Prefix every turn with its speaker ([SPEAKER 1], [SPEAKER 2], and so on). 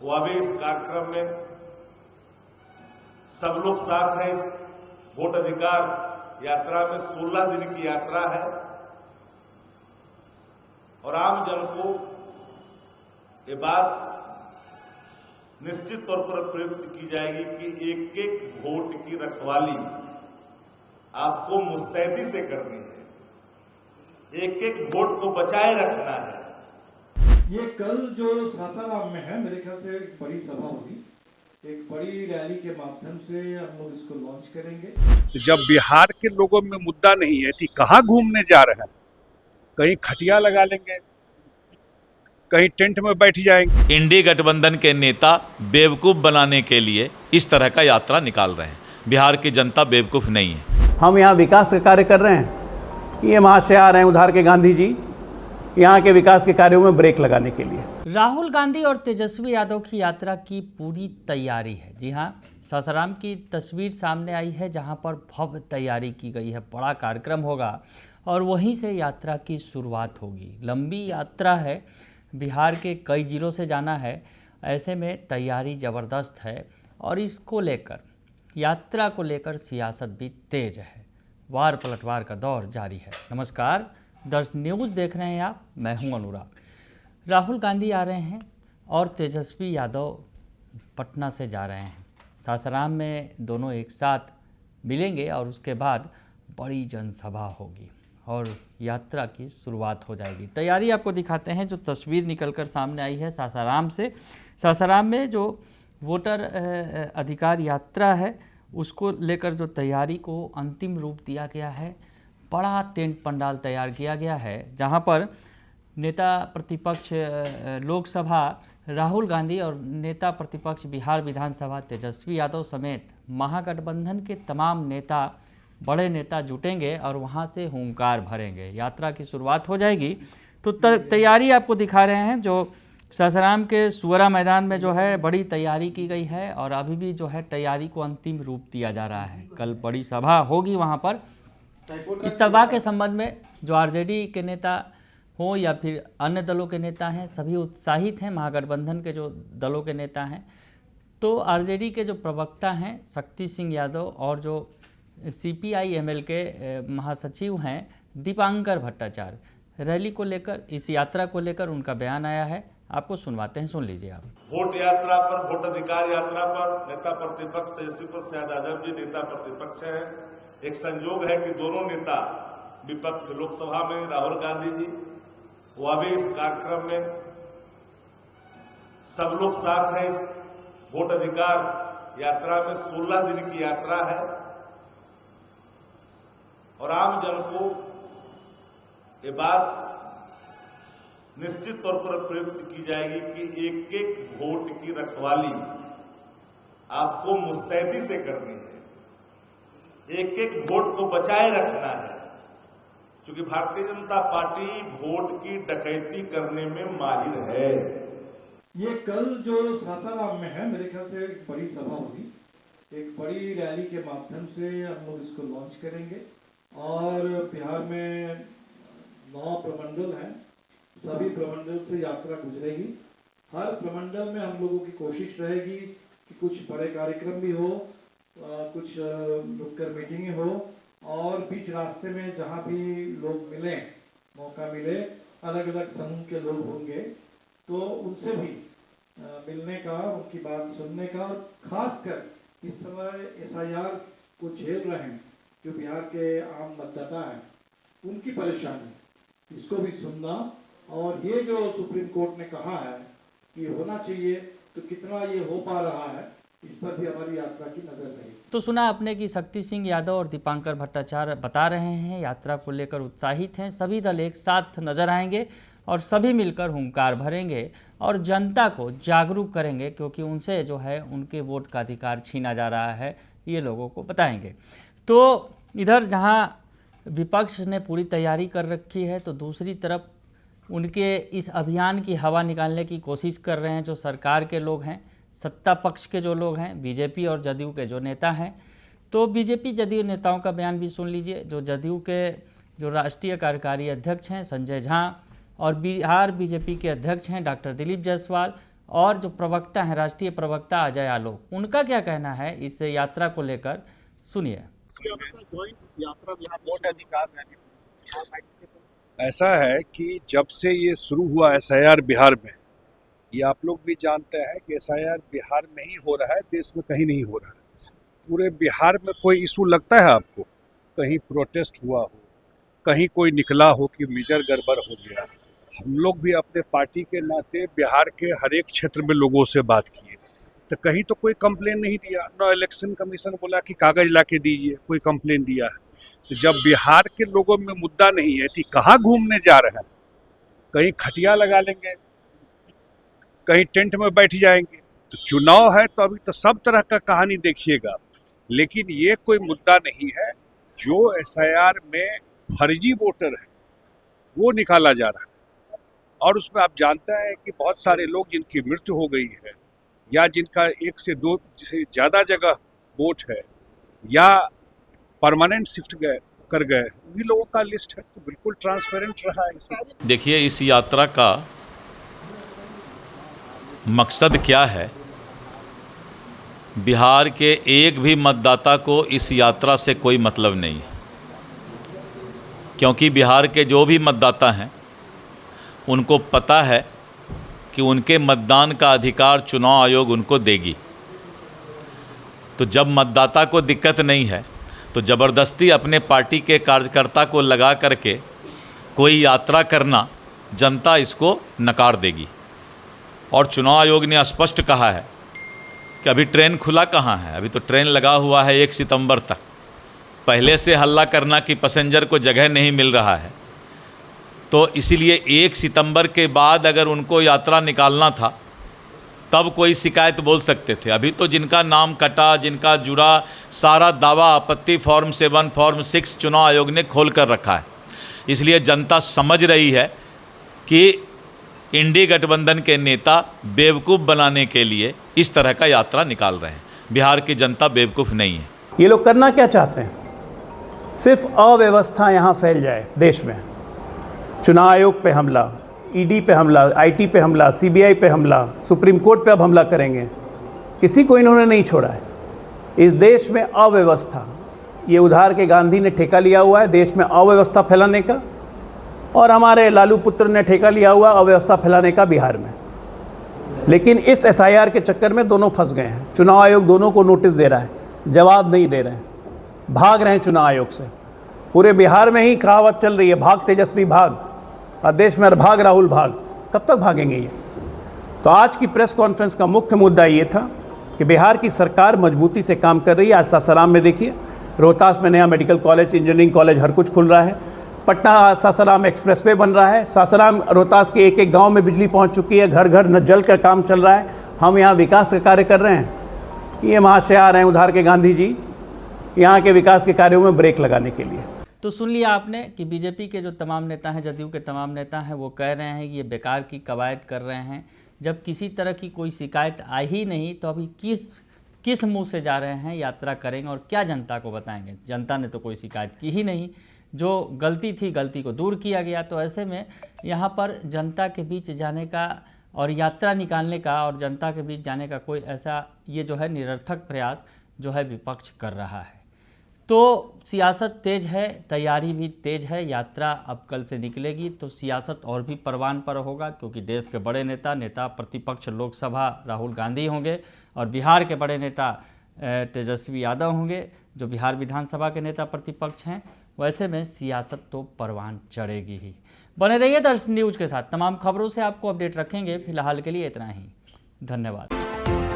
[SPEAKER 1] वह भी इस कार्यक्रम में सब लोग साथ हैं। इस वोट अधिकार यात्रा में 16 दिन की यात्रा है और आम जन को ये बात निश्चित तौर पर प्रयुक्त की जाएगी कि एक एक वोट की रखवाली आपको मुस्तैदी से करनी है, एक एक वोट को बचाए रखना है।
[SPEAKER 2] ये कल जो सासाराम में है, मेरे ख्याल से एक बड़ी सभा होगी, एक बड़ी रैली के माध्यम से हम लोग इसको लॉन्च करेंगे।
[SPEAKER 3] तो जब बिहार के लोगों में मुद्दा नहीं है तो कहाँ घूमने जा रहे हैं? कहीं खटिया लगा लेंगे, कहीं टेंट में बैठ जाएंगे।
[SPEAKER 4] इंडी गठबंधन के नेता बेवकूफ़ बनाने के लिए इस तरह का यात्रा निकाल रहे हैं। बिहार की जनता बेवकूफ़ नहीं है।
[SPEAKER 5] हम यहाँ विकास के कार्य कर रहे हैं। ये वहाँ से आ रहे हैं उधार के गांधी जी, यहाँ के विकास के कार्यों में ब्रेक लगाने के लिए।
[SPEAKER 6] राहुल गांधी और तेजस्वी यादव की यात्रा की पूरी तैयारी है। जी हाँ, सासाराम की तस्वीर सामने आई है जहाँ पर भव्य तैयारी की गई है। बड़ा कार्यक्रम होगा और वहीं से यात्रा की शुरुआत होगी। लंबी यात्रा है, बिहार के कई जिलों से जाना है, ऐसे में तैयारी ज़बरदस्त है और इसको लेकर, यात्रा को लेकर सियासत भी तेज है। वार पलटवार का दौर जारी है। नमस्कार, दर्श न्यूज़ देख रहे हैं आप, मैं हूं अनुराग। राहुल गांधी आ रहे हैं और तेजस्वी यादव पटना से जा रहे हैं। सासाराम में दोनों एक साथ मिलेंगे और उसके बाद बड़ी जनसभा होगी और यात्रा की शुरुआत हो जाएगी। तैयारी आपको दिखाते हैं, जो तस्वीर निकलकर सामने आई है सासाराम से। सासाराम में जो वोटर अधिकार यात्रा है उसको लेकर जो तैयारी को अंतिम रूप दिया गया है। बड़ा टेंट पंडाल तैयार किया गया है जहां पर नेता प्रतिपक्ष लोकसभा राहुल गांधी और नेता प्रतिपक्ष बिहार विधानसभा तेजस्वी यादव समेत महागठबंधन के तमाम नेता, बड़े नेता जुटेंगे और वहां से हुंकार भरेंगे। यात्रा की शुरुआत हो जाएगी। तो तैयारी आपको दिखा रहे हैं, जो सासाराम के सुवरा मैदान में जो है बड़ी तैयारी की गई है और अभी भी जो है तैयारी को अंतिम रूप दिया जा रहा है। कल बड़ी सभा होगी वहां पर। इस सभा के संबंध में जो आरजेडी के नेता हो या फिर अन्य दलों के नेता हैं, सभी उत्साहित हैं। महागठबंधन के जो दलों के नेता हैं, तो आरजेडी के जो प्रवक्ता हैं शक्ति सिंह यादव और जो CPI-ML के महासचिव हैं दीपांकर भट्टाचार्य, रैली को लेकर, इस यात्रा को लेकर उनका बयान आया है। आपको सुनवाते हैं, सुन लीजिए आप।
[SPEAKER 1] वोट यात्रा पर, वोट अधिकार यात्रा पर नेता प्रतिपक्ष तेजस्वी प्रसाद यादव जी नेता प्रतिपक्ष हैं। एक संयोग है कि दोनों नेता विपक्ष लोकसभा में राहुल गांधी जी, वह भी इस कार्यक्रम में सब लोग साथ हैं। इस वोट अधिकार यात्रा में 16 दिन की यात्रा है और आम जन को ये बात निश्चित तौर पर प्रयुक्त की जाएगी कि एक एक वोट की रखवाली आपको मुस्तैदी से करनी है, एक एक वोट को बचाए रखना है, क्योंकि भारतीय जनता पार्टी वोट की डकैती करने में माहिर है।
[SPEAKER 2] ये कल जो सासाराम में है, मेरे ख्याल से एक बड़ी सभा होगी, एक बड़ी रैली के माध्यम से हम लोग इसको लॉन्च करेंगे और बिहार में 9 प्रमंडल हैं, सभी प्रमंडल से यात्रा गुजरेगी। हर प्रमंडल में हम लोगों की कोशिश रहेगी कि कुछ बड़े कार्यक्रम भी हो, कुछ रुककर मीटिंगें हो और बीच रास्ते में जहाँ भी लोग मिले, मौका मिले, अलग अलग समूह के लोग होंगे तो उनसे भी मिलने का, उनकी बात सुनने का, और खासकर इस समय SIR को झेल रहे हैं जो बिहार के आम मतदाता हैं, उनकी परेशानी, इसको भी सुनना। और ये जो सुप्रीम कोर्ट ने कहा है कि होना चाहिए, तो कितना ये हो पा रहा है, इस पर भी हमारी यात्रा की नजर रहेगी।
[SPEAKER 6] तो सुना आपने कि शक्ति सिंह यादव और दीपांकर भट्टाचार्य बता रहे हैं यात्रा को लेकर उत्साहित हैं। सभी दल एक साथ नजर आएंगे और सभी मिलकर हुंकार भरेंगे और जनता को जागरूक करेंगे, क्योंकि उनसे जो है उनके वोट का अधिकार छीना जा रहा है, ये लोगों को बताएंगे। तो इधर जहाँ विपक्ष ने पूरी तैयारी कर रखी है, तो दूसरी तरफ उनके इस अभियान की हवा निकालने की कोशिश कर रहे हैं जो सरकार के लोग हैं, सत्ता पक्ष के जो लोग हैं, बीजेपी और जदयू के जो नेता हैं। तो बीजेपी जदयू नेताओं का बयान भी सुन लीजिए। जो जदयू के जो राष्ट्रीय कार्यकारी अध्यक्ष हैं संजय झा और बिहार बीजेपी के अध्यक्ष हैं डॉक्टर दिलीप जायसवाल, और जो प्रवक्ता हैं, राष्ट्रीय प्रवक्ता अजय आलोक, उनका क्या कहना है इस यात्रा को लेकर, सुनिए।
[SPEAKER 3] ऐसा है कि जब से ये शुरू हुआ एसआईआर बिहार में, ये आप लोग भी जानते हैं कि एसआईआर बिहार में ही हो रहा है, देश में कहीं नहीं हो रहा है। पूरे बिहार में कोई इशू लगता है आपको? कहीं प्रोटेस्ट हुआ हो, कहीं कोई निकला हो कि मेजर गड़बड़ हो गया? हम लोग भी अपने पार्टी के नाते बिहार के हर एक क्षेत्र में लोगों से बात किए, तो कहीं तो कोई कंप्लेन नहीं दिया। ना इलेक्शन कमीशन बोला कि कागज ला के दीजिए, कोई कंप्लेन दिया है। तो जब बिहार के लोगों में मुद्दा नहीं है, तो कहाँ घूमने जा रहे हैं? कहीं खटिया लगा लेंगे, कहीं टेंट में बैठ जाएंगे। तो चुनाव है तो अभी तो सब तरह का कहानी देखिएगा, लेकिन ये कोई मुद्दा नहीं है। जो एसआईआर में फर्जी वोटर है वो निकाला जा रहा है, और उसमें आप जानते हैं कि बहुत सारे लोग जिनकी मृत्यु हो गई है, या जिनका 1 से 2 से ज़्यादा जगह वोट है, या परमानेंट शिफ्ट कर गए, उन्हीं लोगों का लिस्ट है। तो बिल्कुल ट्रांसपेरेंट रहा है इसमें।
[SPEAKER 4] देखिए, इस यात्रा का मकसद क्या है? बिहार के एक भी मतदाता को इस यात्रा से कोई मतलब नहीं है, क्योंकि बिहार के जो भी मतदाता हैं उनको पता है कि उनके मतदान का अधिकार चुनाव आयोग उनको देगी। तो जब मतदाता को दिक्कत नहीं है तो ज़बरदस्ती अपने पार्टी के कार्यकर्ता को लगा करके कोई यात्रा करना, जनता इसको नकार देगी। और चुनाव आयोग ने स्पष्ट कहा है कि अभी ट्रेन खुला कहाँ है, अभी तो ट्रेन लगा हुआ है 1 सितंबर तक। पहले से हल्ला करना कि पैसेंजर को जगह नहीं मिल रहा है, तो इसीलिए 1 सितंबर के बाद अगर उनको यात्रा निकालना था तब कोई शिकायत बोल सकते थे। अभी तो जिनका नाम कटा, जिनका जुड़ा, सारा दावा आपत्ति फॉर्म 7, फॉर्म 6 चुनाव आयोग ने खोल कर रखा है। इसलिए जनता समझ रही है कि इंडी गठबंधन के नेता बेवकूफ़ बनाने के लिए इस तरह का यात्रा निकाल रहे हैं। बिहार की जनता बेवकूफ़ नहीं है।
[SPEAKER 5] ये लोग करना क्या चाहते हैं? सिर्फ अव्यवस्था यहाँ फैल जाए देश में। चुनाव आयोग पे हमला, ईडी पे हमला, आईटी पे हमला, सीबीआई पे हमला, सुप्रीम कोर्ट पे अब हमला करेंगे। किसी को इन्होंने नहीं छोड़ा है। इस देश में अव्यवस्था, ये उधार के गांधी ने ठेका लिया हुआ है देश में अव्यवस्था फैलाने का, और हमारे लालू पुत्र ने ठेका लिया हुआ अव्यवस्था फैलाने का बिहार में। लेकिन इस एसआईआर के चक्कर में दोनों फंस गए हैं। चुनाव आयोग दोनों को नोटिस दे रहा है, जवाब नहीं दे रहे हैं, भाग रहे हैं चुनाव आयोग से। पूरे बिहार में ही कहावत चल रही है, भाग तेजस्वी भाग, और देश में भाग राहुल भाग। कब तक भागेंगे ये? तो आज की प्रेस कॉन्फ्रेंस का मुख्य मुद्दा ये था कि बिहार की सरकार मजबूती से काम कर रही है। आज सासाराम में देखिए, रोहतास में नया मेडिकल कॉलेज, इंजीनियरिंग कॉलेज, हर कुछ खुल रहा है। पटना सासाराम एक्सप्रेसवे बन रहा है। सासाराम रोहतास के एक एक गांव में बिजली पहुंच चुकी है। घर घर जल का काम चल रहा है। हम यहाँ विकास के कार्य कर रहे हैं। ये महाशय आ रहे हैं उधार के गांधी जी, यहाँ के विकास के कार्यों में ब्रेक लगाने के लिए।
[SPEAKER 6] तो सुन लिया आपने कि बीजेपी के जो तमाम नेता हैं, जदयू के तमाम नेता हैं, वो कह रहे हैं कि ये बेकार की कवायद कर रहे हैं। जब किसी तरह की कोई शिकायत आई ही नहीं तो अभी किस मुंह से जा रहे हैं, यात्रा करेंगे और क्या जनता को बताएंगे? जनता ने तो कोई शिकायत की ही नहीं। जो गलती थी, गलती को दूर किया गया। तो ऐसे में यहाँ पर जनता के बीच जाने का और यात्रा निकालने का और जनता के बीच जाने का कोई ऐसा ये जो है निरर्थक प्रयास जो है विपक्ष कर रहा है। तो सियासत तेज है, तैयारी भी तेज है। यात्रा अब कल से निकलेगी तो सियासत और भी परवान पर होगा, क्योंकि देश के बड़े नेता प्रतिपक्ष लोकसभा राहुल गांधी होंगे और बिहार के बड़े नेता तेजस्वी यादव होंगे, जो बिहार विधानसभा के नेता प्रतिपक्ष हैं। वैसे में सियासत तो परवान चढ़ेगी ही। बने रहिए दर्शन न्यूज के साथ, तमाम खबरों से आपको अपडेट रखेंगे। फिलहाल के लिए इतना ही, धन्यवाद।